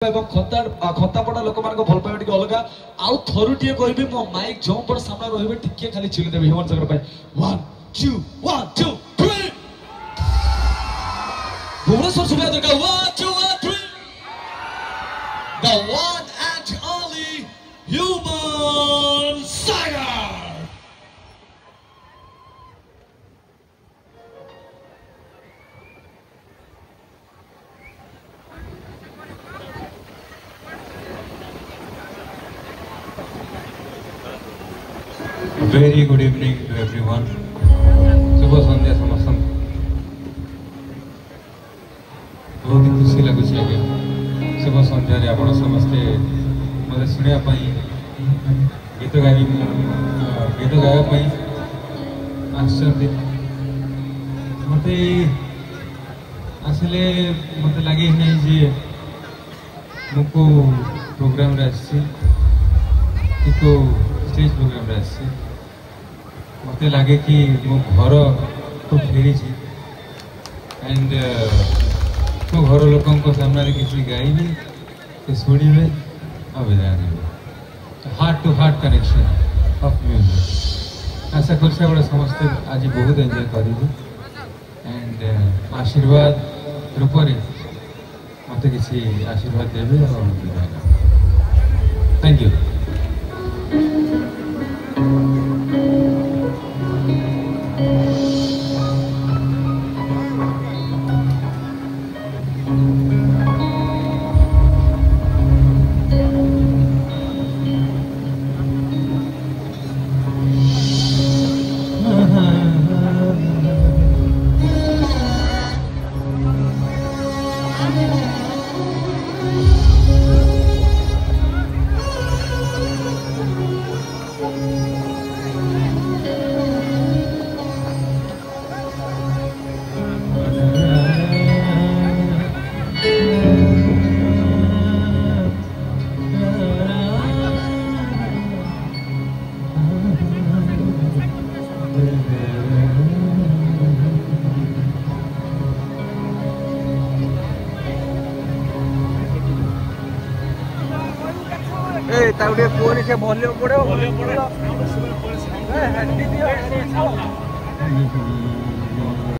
खतापड़ा लोक मान भल पाइबा टिके अलग आउ थरुटिए कहबी मो माइक जो पर सामने रहबे टिके खाली चिली देबे ह्यूमन सागर पाई 1 2 1 2 3 भुवनेश्वर सुबह Durga 1 2 1 3 the one and only Human Sagar. Very good evening to everyone. शुभ संध्या समस्त बहुत ही खुशी लगुच आगे शुभ संध्यारे आपण समस्ते मत शुणा गीत गाया मत आसले मत लगे नहीं जे मुझको प्रोग्राम स्टेज प्रोग्राम मत लगे कि मो घर को फेरी एंड तो घर लोक सामने किसी गाइबे तो शुणे और विदा heart to heart connection of music आशा कर समस्ते आज बहुत एंजॉय करेंगे एंड आशीर्वाद रूप मत किसी आशीर्वाद देवे और विदा थैंक यू. पुणी से वॉल्यूम पड़े